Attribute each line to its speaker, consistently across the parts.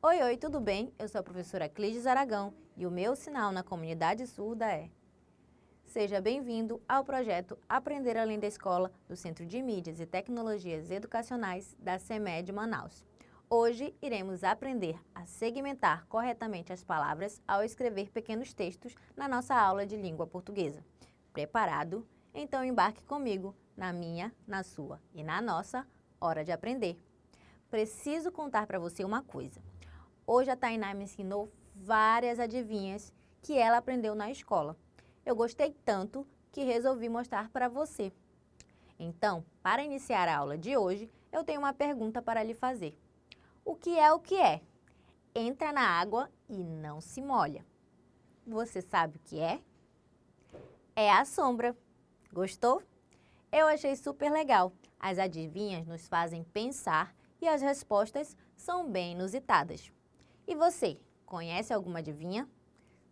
Speaker 1: Oi, oi, tudo bem? Eu sou a professora Clídis Aragão e o meu sinal na comunidade surda é: seja bem-vindo ao projeto Aprender Além da Escola do Centro de Mídias e Tecnologias Educacionais da CEMED Manaus. Hoje iremos aprender a segmentar corretamente as palavras ao escrever pequenos textos na nossa aula de língua portuguesa. Preparado? Então embarque comigo na minha, na sua e na nossa hora de aprender. Preciso contar para você uma coisa. Hoje a Tainá me ensinou várias adivinhas que ela aprendeu na escola. Eu gostei tanto que resolvi mostrar para você. Então, para iniciar a aula de hoje, eu tenho uma pergunta para lhe fazer. O que é o que é? Entra na água e não se molha. Você sabe o que é? É a sombra. Gostou? Eu achei super legal. As adivinhas nos fazem pensar e as respostas são bem inusitadas. E você, conhece alguma adivinha?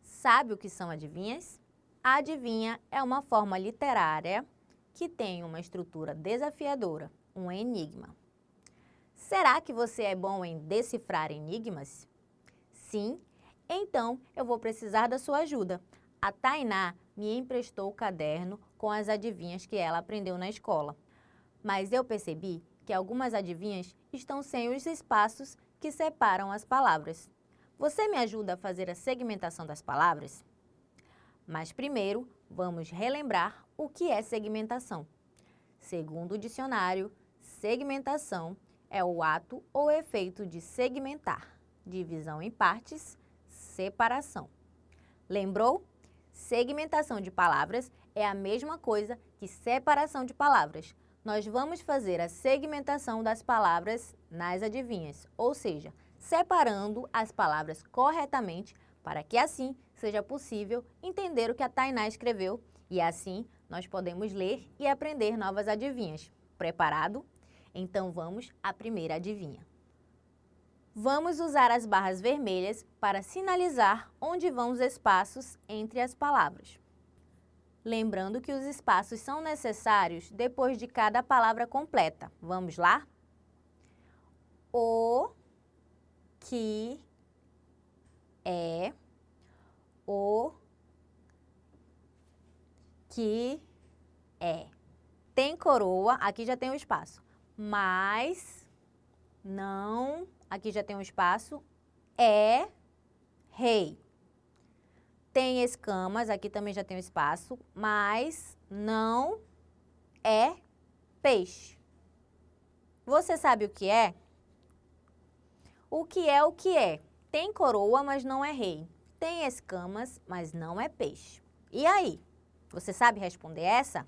Speaker 1: Sabe o que são adivinhas? A adivinha é uma forma literária que tem uma estrutura desafiadora, um enigma. Será que você é bom em decifrar enigmas? Sim? Então eu vou precisar da sua ajuda. A Tainá me emprestou o caderno com as adivinhas que ela aprendeu na escola. Mas eu percebi que algumas adivinhas estão sem os espaços que separam as palavras. Você me ajuda a fazer a segmentação das palavras? Mas primeiro, vamos relembrar o que é segmentação. Segundo o dicionário, segmentação é o ato ou efeito de segmentar, divisão em partes, separação. Lembrou? Segmentação de palavras é a mesma coisa que separação de palavras. Nós vamos fazer a segmentação das palavras nas adivinhas, ou seja, separando as palavras corretamente para que assim seja possível entender o que a Tainá escreveu e assim nós podemos ler e aprender novas adivinhas. Preparado? Então vamos à primeira adivinha. Vamos usar as barras vermelhas para sinalizar onde vão os espaços entre as palavras. Lembrando que os espaços são necessários depois de cada palavra completa. Vamos lá? O que é, o que é. Tem coroa, aqui já tem o espaço. Mas, não, aqui já tem um espaço. É rei. Tem escamas, aqui também já tem um espaço, mas não é peixe. Você sabe o que é? O que é o que é? Tem coroa, mas não é rei. Tem escamas, mas não é peixe. E aí? Você sabe responder essa?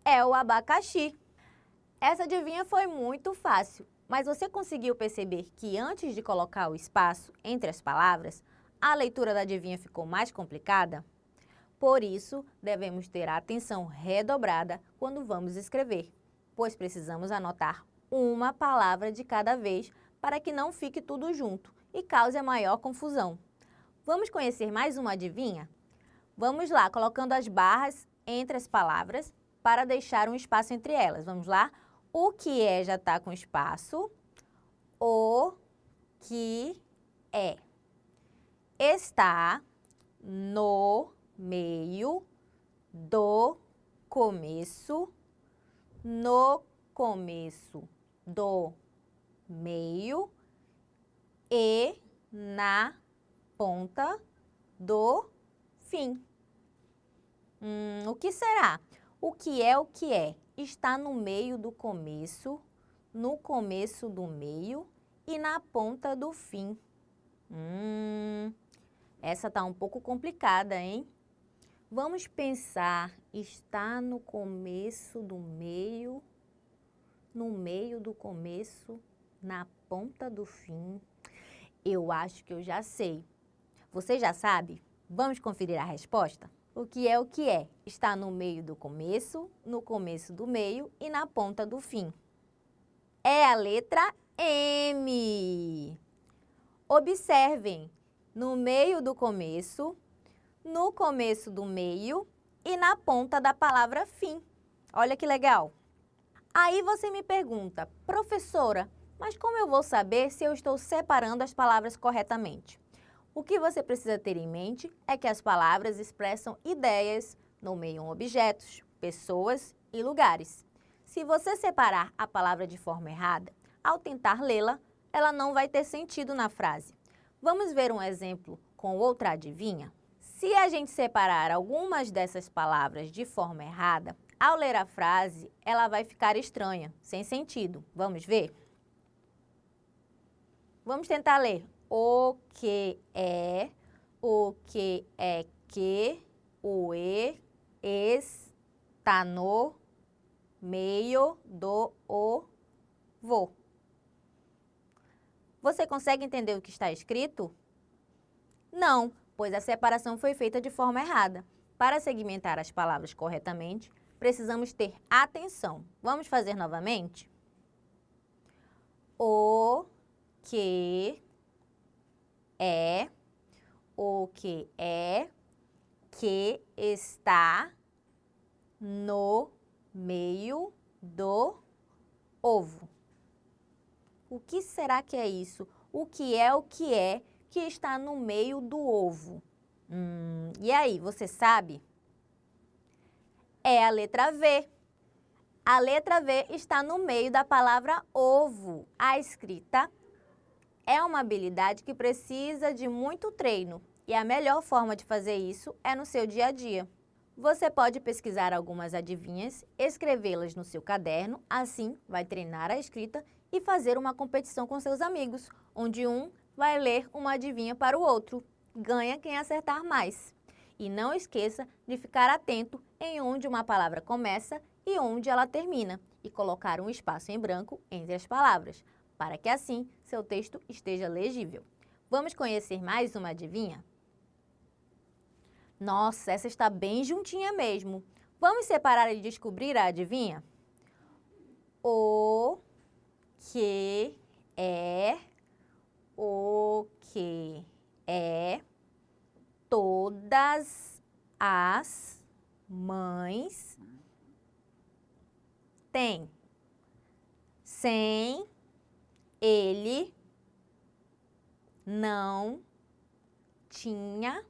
Speaker 1: É o abacaxi. Essa adivinha foi muito fácil, mas você conseguiu perceber que antes de colocar o espaço entre as palavras, a leitura da adivinha ficou mais complicada? Por isso, devemos ter a atenção redobrada quando vamos escrever, pois precisamos anotar uma palavra de cada vez para que não fique tudo junto e cause a maior confusão. Vamos conhecer mais uma adivinha? Vamos lá, colocando as barras entre as palavras para deixar um espaço entre elas. Vamos lá? O que é já está com espaço. O que é. Está no meio do começo, no começo do meio e na ponta do fim. O que será? O que é o que é? Está no meio do começo, no começo do meio e na ponta do fim. Essa tá um pouco complicada, hein? Vamos pensar, está no começo do meio, no meio do começo, na ponta do fim. Eu acho que eu já sei. Você já sabe? Vamos conferir a resposta? O que é o que é? Está no meio do começo, no começo do meio e na ponta do fim. É a letra M. Observem, no meio do começo, no começo do meio e na ponta da palavra fim. Olha que legal! Aí você me pergunta, professora, Mas como eu vou saber se eu estou separando as palavras corretamente? O que você precisa ter em mente é que as palavras expressam ideias, nomeiam objetos, pessoas e lugares. Se você separar a palavra de forma errada, ao tentar lê-la, ela não vai ter sentido na frase. Vamos ver um exemplo com outra adivinha? Se a gente separar algumas dessas palavras de forma errada, ao ler a frase, ela vai ficar estranha, sem sentido. Vamos ver? Vamos tentar ler. O que é que, o e, está no meio do ovo. Você consegue entender o que está escrito? Não, pois a separação foi feita de forma errada. Para segmentar as palavras corretamente, precisamos ter atenção. Vamos fazer novamente? O que é que está no meio do ovo. O que será que é isso? O que é que está no meio do ovo? E aí, você sabe? É a letra V. A letra V está no meio da palavra ovo. A escrita é uma habilidade que precisa de muito treino e a melhor forma de fazer isso é no seu dia a dia. Você pode pesquisar algumas adivinhas, escrevê-las no seu caderno, assim vai treinar a escrita e fazer uma competição com seus amigos, onde um vai ler uma adivinha para o outro. Ganha quem acertar mais. E não esqueça de ficar atento em onde uma palavra começa e onde ela termina, e colocar um espaço em branco entre as palavras, para que assim seu texto esteja legível. Vamos conhecer mais uma adivinha? Nossa, essa está bem juntinha mesmo. Vamos separar e descobrir a adivinha? O que é todas as mães têm. Sem ele não tinha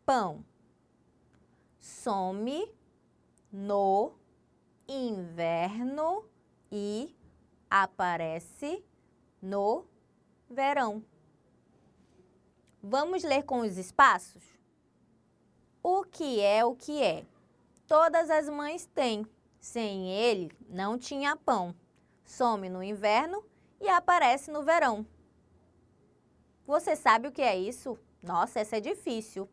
Speaker 1: pão. Some no inverno e aparece no verão. Vamos ler com os espaços? O que é? Todas as mães têm. Sem ele, não tinha pão. Some no inverno e aparece no verão. Você sabe o que é isso? Nossa, essa é difícil.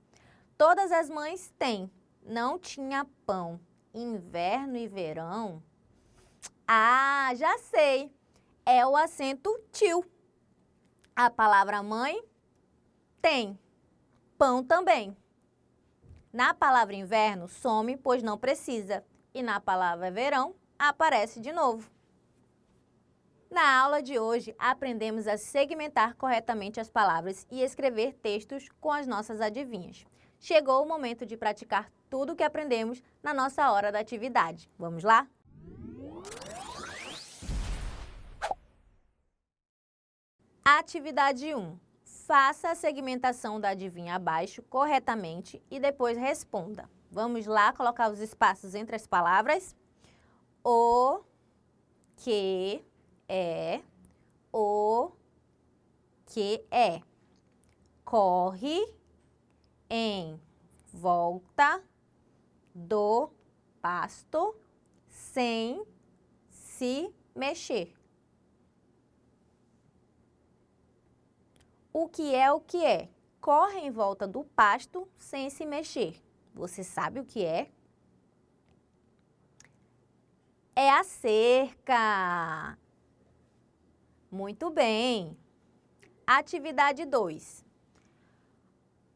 Speaker 1: Todas as mães têm. Não tinha pão. Inverno e verão? Ah, já sei. É o acento tio. A palavra mãe tem. Pão também. Na palavra inverno, some, pois não precisa. E na palavra verão, aparece de novo. Na aula de hoje, aprendemos a segmentar corretamente as palavras e escrever textos com as nossas adivinhas. Chegou o momento de praticar tudo o que aprendemos na nossa hora da atividade. Vamos lá? Atividade 1. Faça a segmentação da adivinha abaixo corretamente e depois responda. Vamos lá colocar os espaços entre as palavras. O que é, o que é. Corre em volta do pasto sem se mexer. O que é? Corre em volta do pasto sem se mexer. Você sabe o que é? É a cerca. Muito bem. Atividade 2.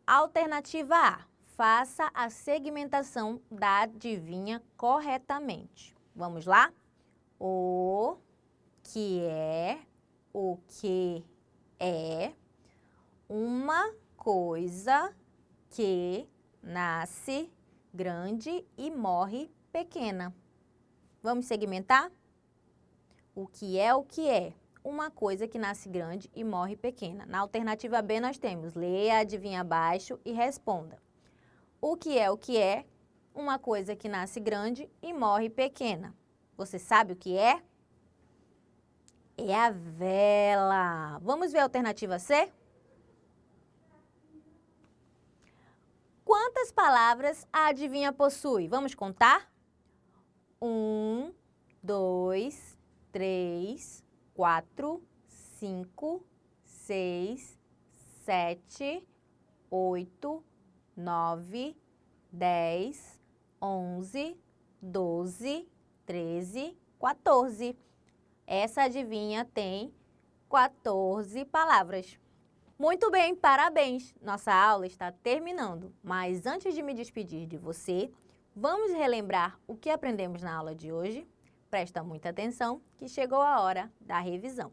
Speaker 1: Alternativa A. Faça a segmentação da adivinha corretamente. Vamos lá? O que é uma coisa que nasce grande e morre pequena. Vamos segmentar? O que é? uma coisa que nasce grande e morre pequena? Na alternativa B nós temos leia, adivinha abaixo e responda. O que é uma coisa que nasce grande e morre pequena? Você sabe o que é? É a vela. Vamos ver a alternativa C? Quantas palavras a adivinha possui? Vamos contar? 1, 2, 3, 4, 5, 6, 7, 8, 9, 10, 11, 12, 13, 14. Essa adivinha tem 14 palavras. Muito bem, parabéns! Nossa aula está terminando, mas antes de me despedir de você, vamos relembrar o que aprendemos na aula de hoje? Presta muita atenção que chegou a hora da revisão.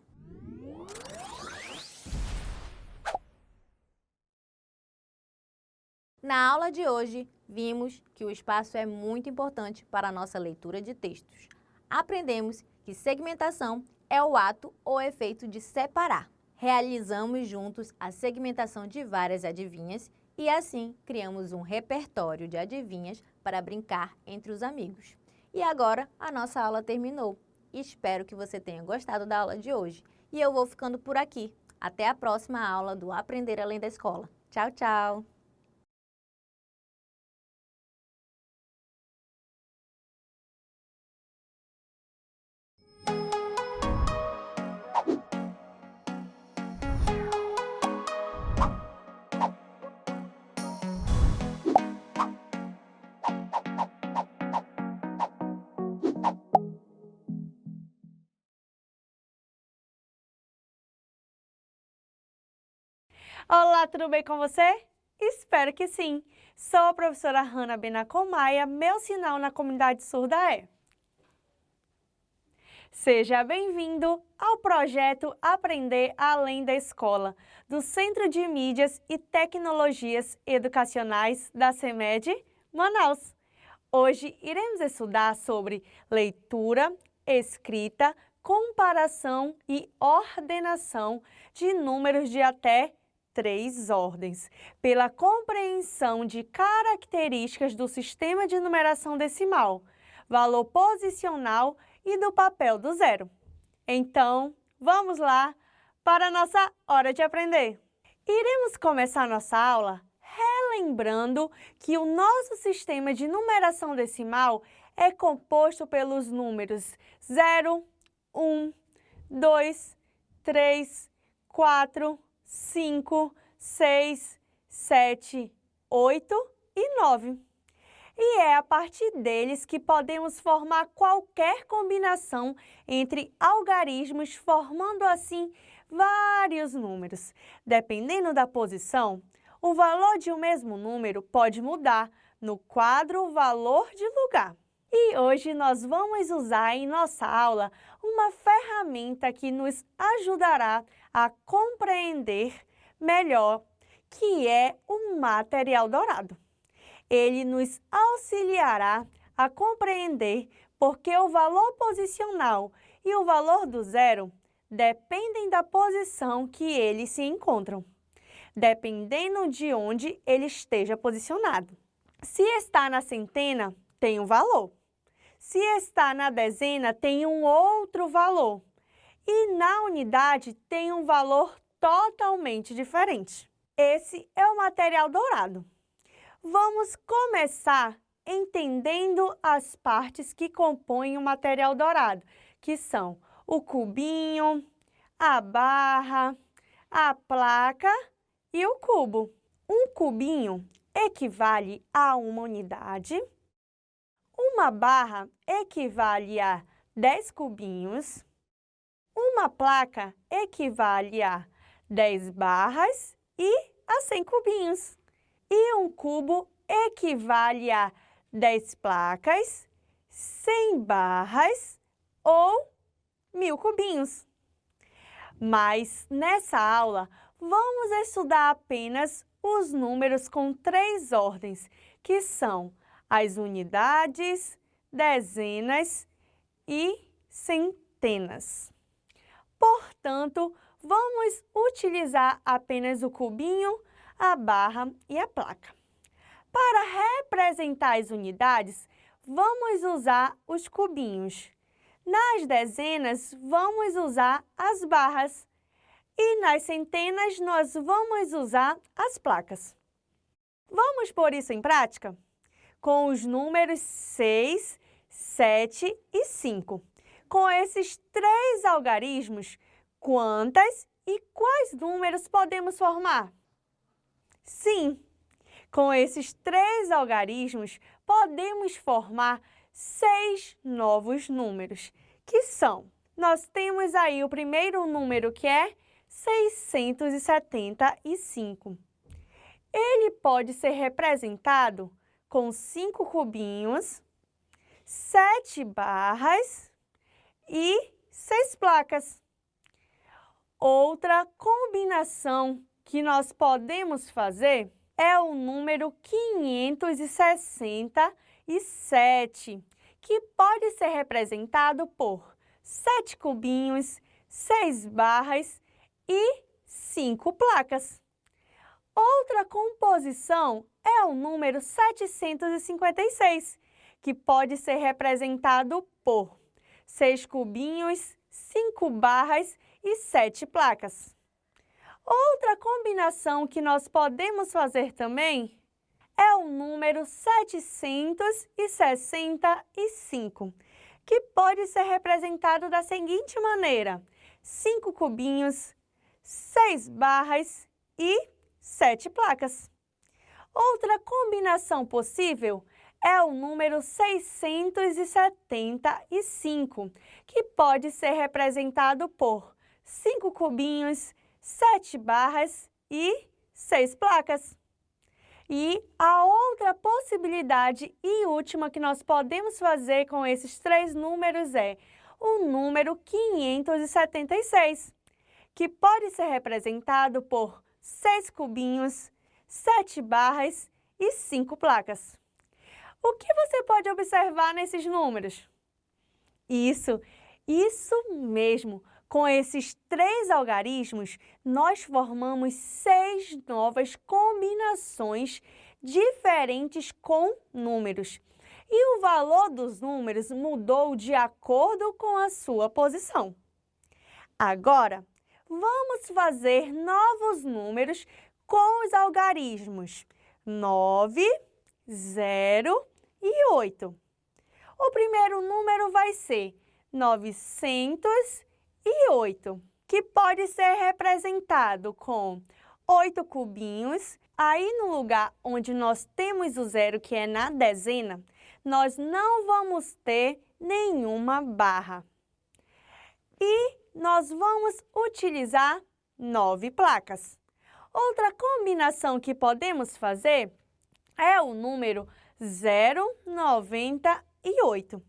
Speaker 1: Na aula de hoje, vimos que o espaço é muito importante para a nossa leitura de textos. Aprendemos que segmentação é o ato ou efeito de separar. Realizamos juntos a segmentação de várias adivinhas e assim criamos um repertório de adivinhas para brincar entre os amigos. E agora a nossa aula terminou. Espero que você tenha gostado da aula de hoje. E eu vou ficando por aqui. Até a próxima aula do Aprender Além da Escola. Tchau, tchau!
Speaker 2: Olá, tudo bem com você? Espero que sim! Sou a professora Hanna Benacomaia, meu sinal na comunidade surda é. Seja bem-vindo ao projeto Aprender Além da Escola, do Centro de Mídias e Tecnologias Educacionais da CEMED, Manaus. Hoje iremos estudar sobre leitura, escrita, comparação e ordenação de números de até 3 ordens, pela compreensão de características do sistema de numeração decimal, valor posicional e do papel do zero. Então, vamos lá para a nossa hora de aprender. Iremos começar nossa aula relembrando que o nosso sistema de numeração decimal é composto pelos números 0, 1, 2, 3, 4, 5, 6, 7, 8 e 9. E é a partir deles que podemos formar qualquer combinação entre algarismos, formando assim vários números. Dependendo da posição, o valor de um mesmo número pode mudar no quadro valor de lugar. E hoje nós vamos usar em nossa aula uma ferramenta que nos ajudará a compreender melhor, que é o material dourado. Ele nos auxiliará a compreender porque o valor posicional e o valor do zero dependem da posição que eles se encontram, dependendo de onde ele esteja posicionado. Se está na centena, tem um valor. Se está na dezena, tem um outro valor. E na unidade, tem um valor totalmente diferente. Esse é o material dourado. Vamos começar entendendo as partes que compõem o material dourado, que são o cubinho, a barra, a placa e o cubo. Um cubinho equivale a uma unidade. Uma barra equivale a 10 cubinhos, uma placa equivale a 10 barras e a 100 cubinhos. E um cubo equivale a 10 placas, 100 barras ou 1000 cubinhos. Mas nessa aula, vamos estudar apenas os números com 3 ordens, que são as unidades, dezenas e centenas. Portanto, vamos utilizar apenas o cubinho, a barra e a placa. Para representar as unidades, vamos usar os cubinhos. Nas dezenas, vamos usar as barras. E nas centenas, nós vamos usar as placas. Vamos pôr isso em prática? Com os números 6, 7 e 5. Com esses 3 algarismos, quantas e quais números podemos formar? Sim, com esses 3 algarismos, podemos formar 6 novos números, que são, nós temos aí o primeiro número que é 675. Ele pode ser representado com 5 cubinhos, 7 barras e 6 placas. Outra combinação que nós podemos fazer é o número 567, que pode ser representado por 7 cubinhos, 6 barras e 5 placas. Outra composição é o número 756, que pode ser representado por 6 cubinhos, 5 barras e 7 placas. Outra combinação que nós podemos fazer também é o número 765, que pode ser representado da seguinte maneira: 5 cubinhos, 6 barras e 7 placas. Outra combinação possível é o número 675, que pode ser representado por 5 cubinhos, 7 barras e 6 placas. E a outra possibilidade e última que nós podemos fazer com esses 3 números é o número 576, que pode ser representado por 6 cubinhos, 7 barras e 5 placas. O que você pode observar nesses números? Isso mesmo! Com esses 3 algarismos, nós formamos 6 novas combinações diferentes com números. E o valor dos números mudou de acordo com a sua posição. Agora, vamos fazer novos números com os algarismos 9, 0 e 8. O primeiro número vai ser 908, que pode ser representado com 8 cubinhos. Aí, no lugar onde nós temos o 0, que é na dezena, nós não vamos ter nenhuma barra. E nós vamos utilizar 9 placas. Outra combinação que podemos fazer é o número 098,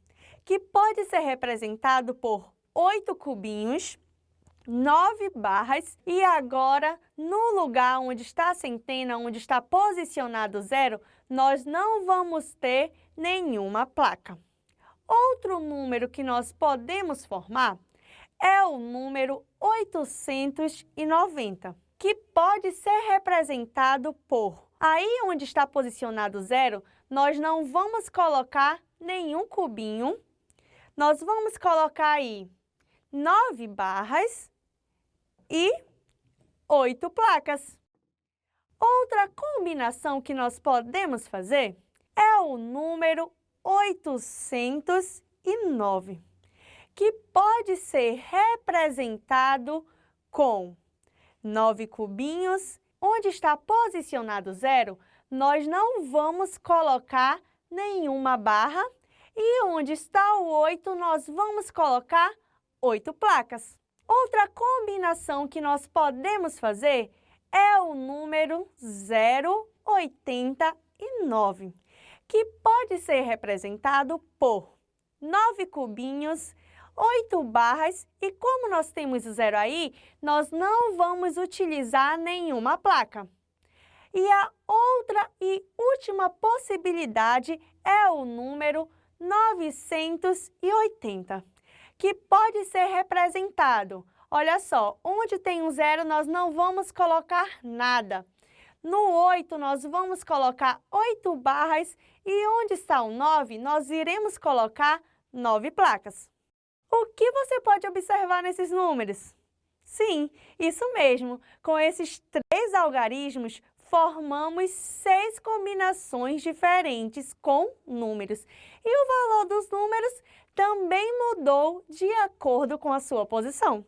Speaker 2: que pode ser representado por 8 cubinhos, 9 barras e agora, no lugar onde está a centena, onde está posicionado o 0, nós não vamos ter nenhuma placa. Outro número que nós podemos formar é o número 890, que pode ser representado por, aí onde está posicionado o 0, nós não vamos colocar nenhum cubinho, nós vamos colocar aí 9 barras e 8 placas. Outra combinação que nós podemos fazer é o número 809, que pode ser representado com 9 cubinhos. Onde está posicionado o 0, nós não vamos colocar nenhuma barra. E onde está o 8, nós vamos colocar 8 placas. Outra combinação que nós podemos fazer é o número 089, que pode ser representado por 9 cubinhos, 8 barras e como nós temos o 0 aí, nós não vamos utilizar nenhuma placa. E a outra e última possibilidade é o número 980, que pode ser representado, olha só, onde tem um 0 nós não vamos colocar nada. No 8 nós vamos colocar 8 barras e onde está o 9 nós iremos colocar 9 placas. O que você pode observar nesses números? Sim, isso mesmo, com esses 3 algarismos formamos 6 combinações diferentes com números. E o valor dos números também mudou de acordo com a sua posição.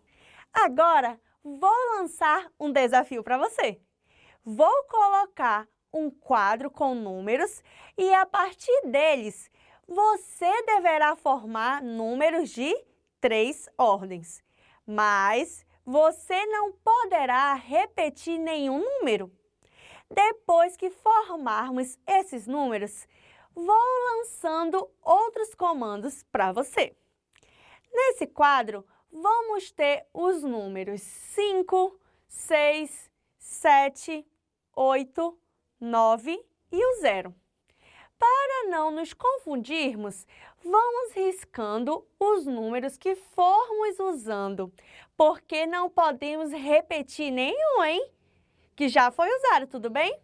Speaker 2: Agora, vou lançar um desafio para você. Vou colocar um quadro com números e, a partir deles, você deverá formar números de 3 ordens. Mas você não poderá repetir nenhum número. Depois que formarmos esses números, vou lançando outros comandos para você. Nesse quadro, vamos ter os números 5, 6, 7, 8, 9 e o 0. Para não nos confundirmos, vamos riscando os números que formos usando, porque não podemos repetir nenhum, hein? Que já foi usado, tudo bem?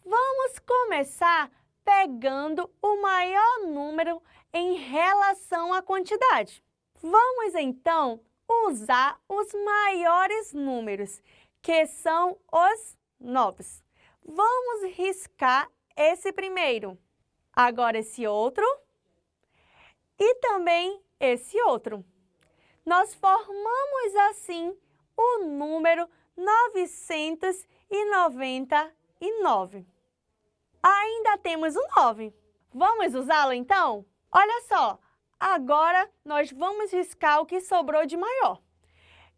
Speaker 2: Vamos começar pegando o maior número em relação à quantidade. Vamos, então, usar os maiores números, que são os 9. Vamos riscar esse primeiro, agora esse outro e também esse outro. Nós formamos assim o número 999. Ainda temos o 9. Vamos usá-lo então? Olha só, agora nós vamos riscar o que sobrou de maior.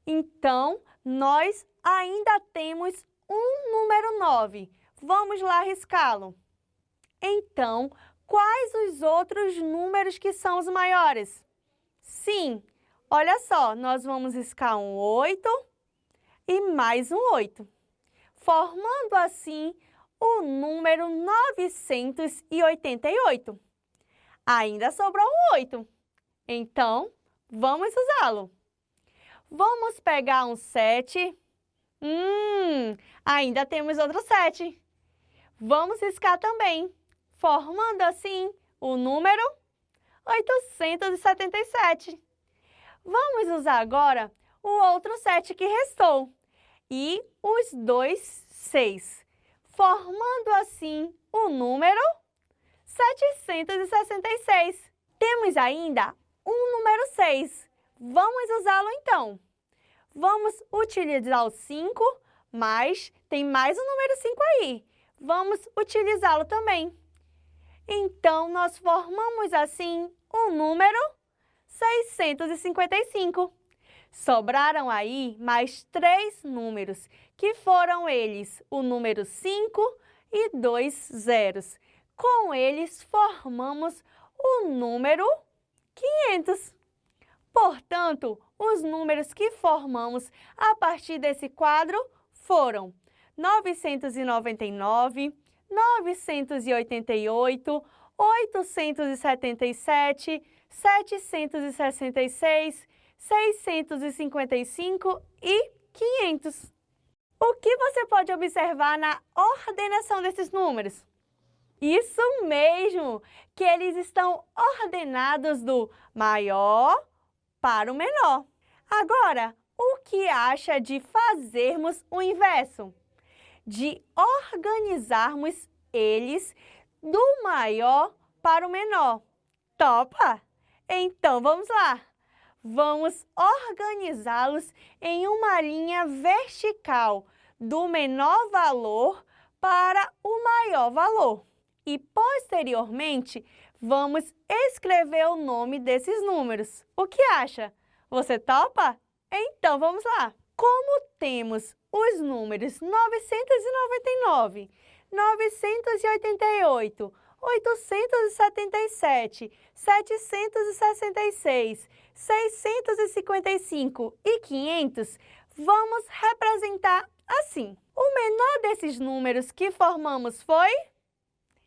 Speaker 2: Então, nós ainda temos um número 9. Vamos lá riscá-lo. Então, quais os outros números que são os maiores? Sim, olha só, nós vamos riscar um 8 e mais um 8, formando assim o número 988. Ainda sobrou um 8, então vamos usá-lo. Vamos pegar um 7. Ainda temos outro 7. Vamos riscar também, formando assim o número 877. Vamos usar agora o outro 7 que restou e os dois 6, formando assim o número 766. Temos ainda um número 6. Vamos usá-lo então. Vamos utilizar o 5, mas tem mais um número 5 aí. Vamos utilizá-lo também. Então, nós formamos assim o número 655. Sobraram aí mais 3 números, que foram eles o número 5 e 2 zeros. Com eles, formamos o número 500. Portanto, os números que formamos a partir desse quadro foram 999, 988, 877, 766, 655 e 500. O que você pode observar na ordenação desses números? Isso mesmo, que eles estão ordenados do maior para o menor. Agora, o que acha de fazermos o inverso? De organizarmos eles do maior para o menor. Topa? Então, vamos lá. Vamos organizá-los em uma linha vertical, do menor valor para o maior valor. E, posteriormente, vamos escrever o nome desses números. O que acha? Você topa? Então, vamos lá. Como temos os números 999, 988, 877, 766, 655 e 500, vamos representar assim. O menor desses números que formamos foi?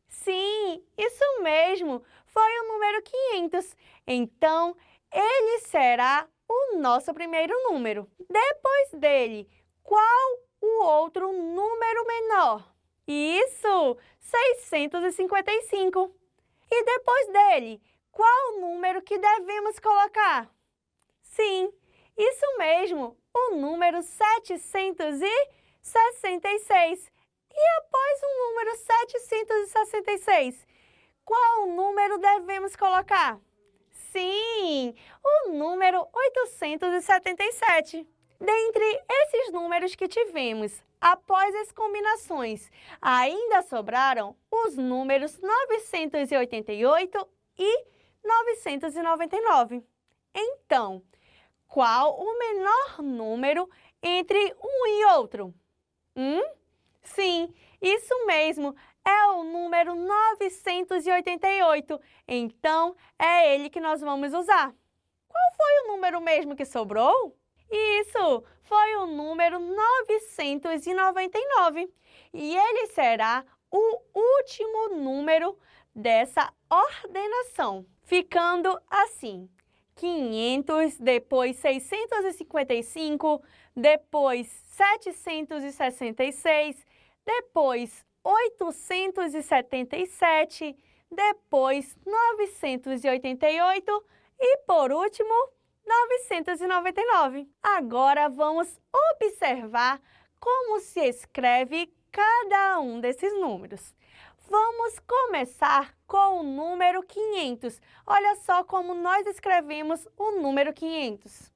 Speaker 2: Sim, isso mesmo, foi o número 500. Então, ele será o nosso primeiro número. Depois dele, qual o outro número menor? Isso, 655. E depois dele, qual o número que devemos colocar? Sim, isso mesmo, o número 766. E após o número 766, qual o número devemos colocar? Sim, o número 877. Dentre esses números que tivemos, após as combinações, ainda sobraram os números 988 e 999. Então, qual o menor número entre um e outro? Sim, isso mesmo, é o número 988. Então, é ele que nós vamos usar. Qual foi o número mesmo que sobrou? Isso, foi o número 999. E ele será o último número dessa ordenação, ficando assim: 500, depois 655, depois 766, depois 877, depois 988 e, por último, 999. Agora vamos observar como se escreve cada um desses números. Vamos começar com o número 500. Olha só como nós escrevemos o número 500.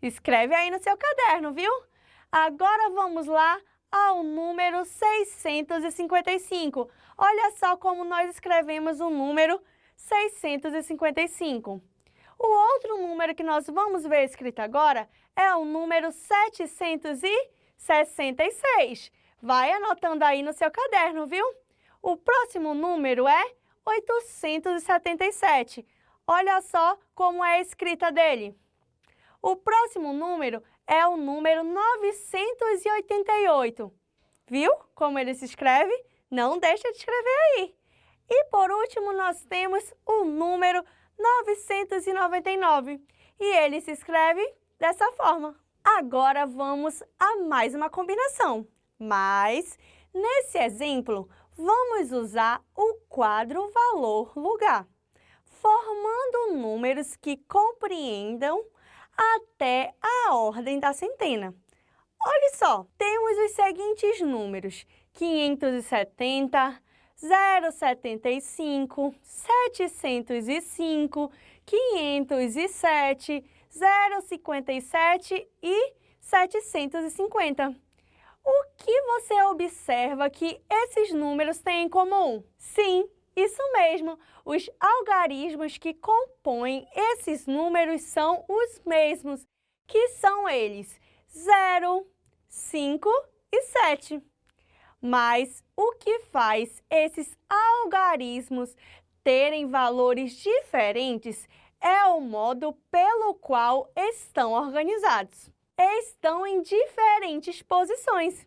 Speaker 2: Escreve aí no seu caderno, viu? Agora vamos lá ao número 655. Olha só como nós escrevemos o número 655. O outro número que nós vamos ver escrito agora é o número 766. Vai anotando aí no seu caderno, viu? O próximo número é 877. Olha só como é a escrita dele. O próximo número é o número 988. Viu como ele se escreve? Não deixa de escrever aí. E por último, nós temos o número 999. E ele se escreve dessa forma. Agora vamos a mais uma combinação. Mas, nesse exemplo, vamos usar o quadro valor-lugar, formando números que compreendam até a ordem da centena. Olha só, temos os seguintes números: 570, 075, 705, 507, 057 e 750. O que você observa que esses números têm em comum? Sim, isso mesmo, os algarismos que compõem esses números são os mesmos, que são eles 0, 5 e 7. Mas o que faz esses algarismos terem valores diferentes é o modo pelo qual estão organizados. Estão em diferentes posições.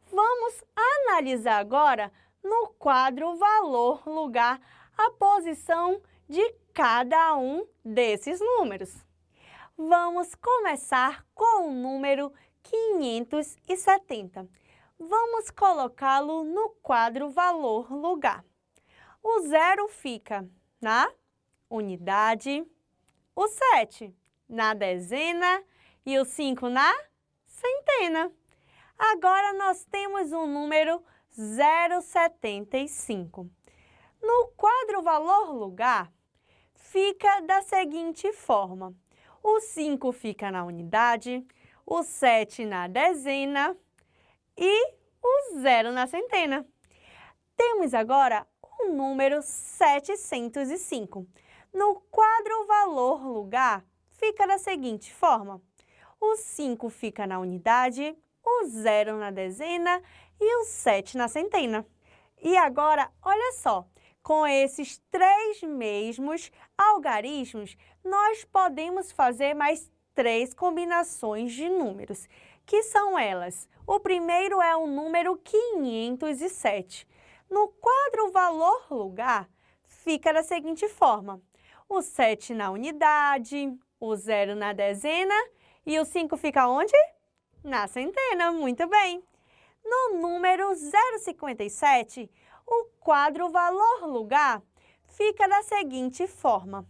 Speaker 2: Vamos analisar agora no quadro valor-lugar a posição de cada um desses números. Vamos começar com o número 570. Vamos colocá-lo no quadro valor-lugar. O 0 fica na unidade, o 7 na dezena e o 5 na centena. Agora nós temos o número 0,75. No quadro valor-lugar, fica da seguinte forma: o 5 fica na unidade, o 7 na dezena e o 0 na centena. Temos agora o número 705. No quadro valor-lugar, fica da seguinte forma: o 5 fica na unidade, o 0 na dezena e o 7 na centena. E agora, olha só, com esses três mesmos algarismos, nós podemos fazer mais 3 combinações de números, que são elas. O primeiro é o número 507. No quadro valor-lugar, fica da seguinte forma: o 7 na unidade, o 0 na dezena e o 5 fica onde? Na centena, muito bem. No número 0,57, o quadro valor-lugar fica da seguinte forma.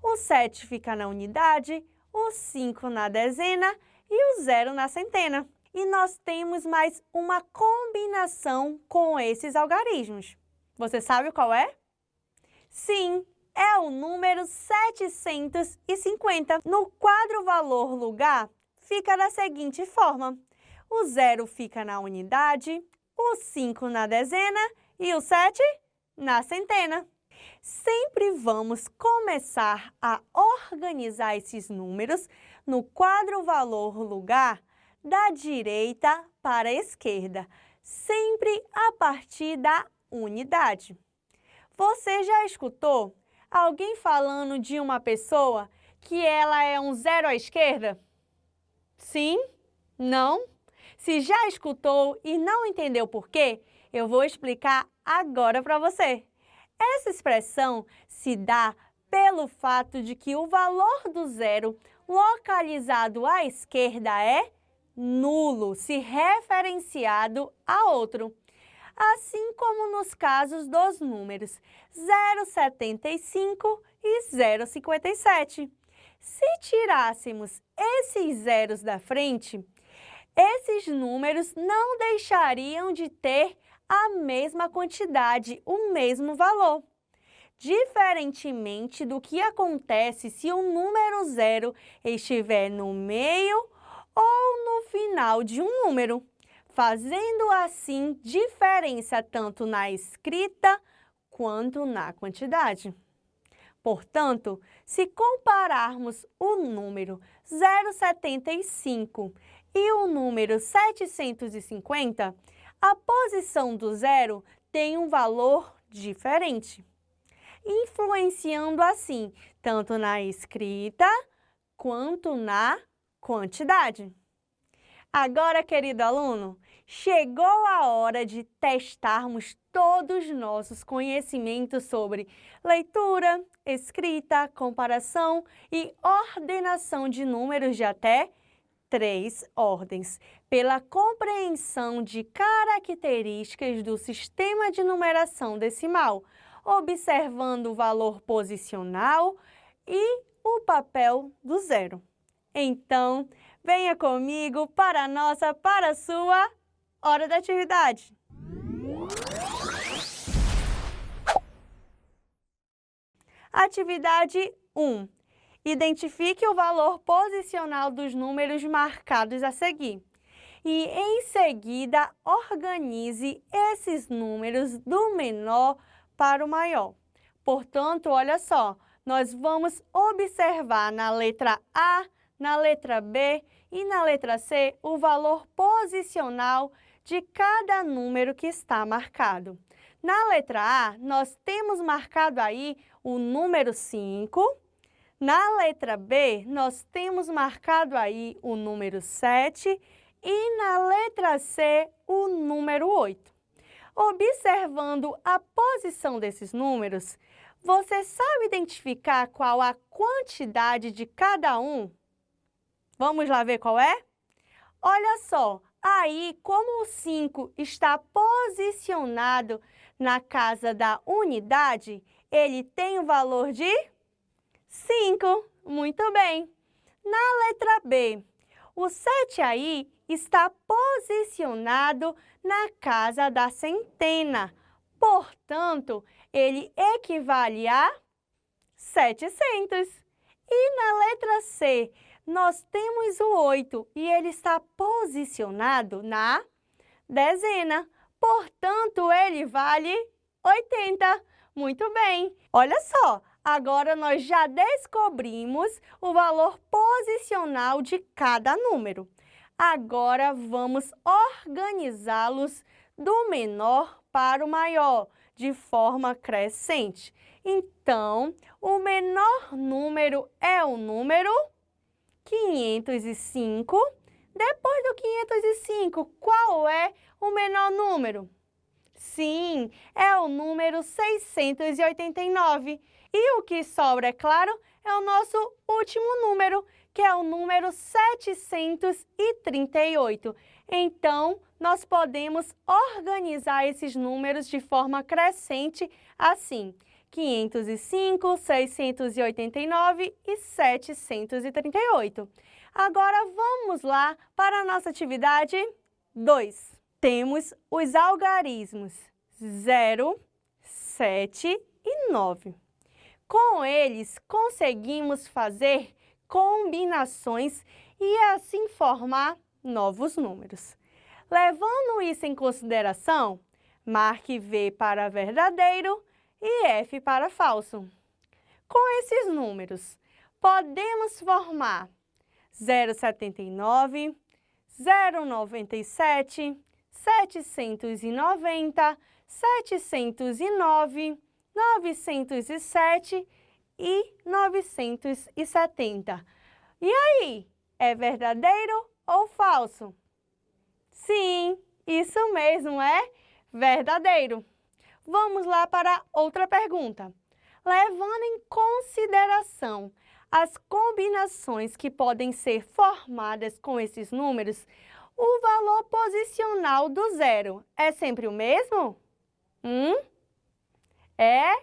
Speaker 2: O 7 fica na unidade, o 5 na dezena e o 0 na centena. E nós temos mais uma combinação com esses algarismos. Você sabe qual é? Sim, é o número 750. No quadro valor-lugar, fica da seguinte forma. O 0 fica na unidade, o 5 na dezena e o 7 na centena. Sempre vamos começar a organizar esses números no quadro valor-lugar da direita para a esquerda, sempre a partir da unidade. Você já escutou alguém falando de uma pessoa que ela é um 0 à esquerda? Sim? Não? Se já escutou e não entendeu por quê, eu vou explicar agora para você. Essa expressão se dá pelo fato de que o valor do 0 localizado à esquerda é nulo, se referenciado a outro. Assim como nos casos dos números 0,75 e 0,57. Se tirássemos esses zeros da frente, esses números não deixariam de ter a mesma quantidade, o mesmo valor. Diferentemente do que acontece se o número 0 estiver no meio ou no final de um número, fazendo assim diferença tanto na escrita quanto na quantidade. Portanto, se compararmos o número 0,75 e o número 750, a posição do 0 tem um valor diferente, influenciando assim tanto na escrita quanto na quantidade. Agora, querido aluno, chegou a hora de testarmos todos os nossos conhecimentos sobre leitura, escrita, comparação e ordenação de números de até 3 ordens, pela compreensão de características do sistema de numeração decimal, observando o valor posicional e o papel do 0. Então, venha comigo para a sua hora da atividade. Atividade 1. Identifique o valor posicional dos números marcados a seguir. E, em seguida, organize esses números do menor para o maior. Portanto, olha só, nós vamos observar na letra A, na letra B e na letra C o valor posicional de cada número que está marcado. Na letra A, nós temos marcado aí o número 5. Na letra B, nós temos marcado aí o número 7 e na letra C, o número 8. Observando a posição desses números, você sabe identificar qual a quantidade de cada um? Vamos lá ver qual é? Olha só, aí como o 5 está posicionado na casa da unidade, ele tem o valor de 5. Muito bem. Na letra B, o 7 aí está posicionado na casa da centena. Portanto, ele equivale a 700. E na letra C, nós temos o 8 e ele está posicionado na dezena. Portanto, ele vale 80. Muito bem. Olha só, agora nós já descobrimos o valor posicional de cada número. Agora vamos organizá-los do menor para o maior, de forma crescente. Então, o menor número é o número 505. Depois do 505, qual é o menor número? Sim, é o número 689. E o que sobra, é claro, é o nosso último número, que é o número 738. Então, nós podemos organizar esses números de forma crescente assim: 505, 689 e 738. Agora, vamos lá para a nossa atividade 2. Temos os algarismos 0, 7 e 9. Com eles, conseguimos fazer combinações e assim formar novos números. Levando isso em consideração, marque V para verdadeiro e F para falso. Com esses números, podemos formar 0,79, 0,97, 790, 709, 907 e 970. E aí, é verdadeiro ou falso? Sim, isso mesmo, é verdadeiro. Vamos lá para outra pergunta. Levando em consideração as combinações que podem ser formadas com esses números, o valor posicional do zero é sempre o mesmo? É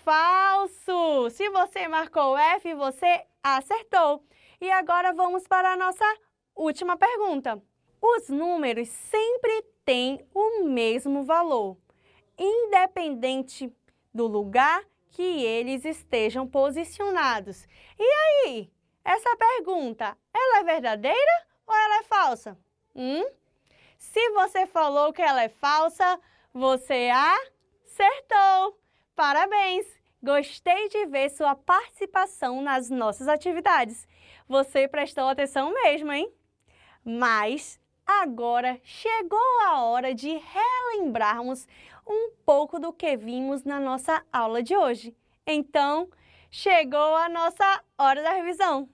Speaker 2: falso! Se você marcou F, você acertou. E agora vamos para a nossa última pergunta. Os números sempre têm o mesmo valor, independente do lugar que eles estejam posicionados. E aí, essa pergunta, ela é verdadeira ou ela é falsa? Se você falou que ela é falsa, você acertou! Parabéns! Gostei de ver sua participação nas nossas atividades. Você prestou atenção mesmo, hein? Mas agora chegou a hora de relembrarmos um pouco do que vimos na nossa aula de hoje. Então, chegou a nossa hora da revisão.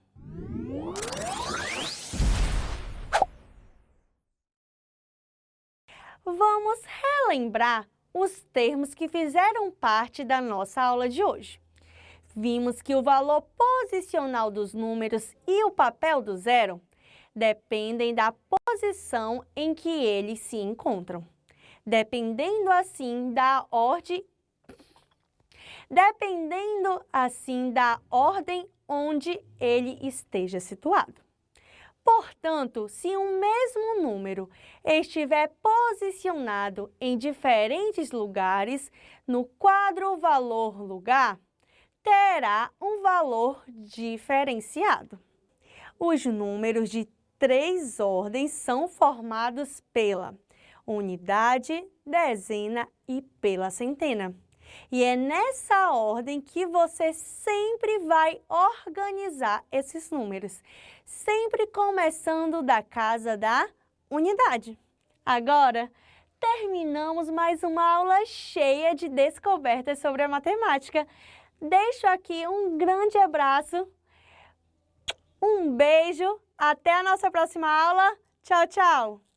Speaker 2: Vamos relembrar os termos que fizeram parte da nossa aula de hoje. Vimos que o valor posicional dos números e o papel do zero dependem da posição em que eles se encontram, dependendo assim da ordem onde ele esteja situado. Portanto, se um mesmo número estiver posicionado em diferentes lugares no quadro valor-lugar, terá um valor diferenciado. Os números de 3 ordens são formados pela unidade, dezena e pela centena. E é nessa ordem que você sempre vai organizar esses números, sempre começando da casa da unidade. Agora, terminamos mais uma aula cheia de descobertas sobre a matemática. Deixo aqui um grande abraço, um beijo, até a nossa próxima aula. Tchau, tchau!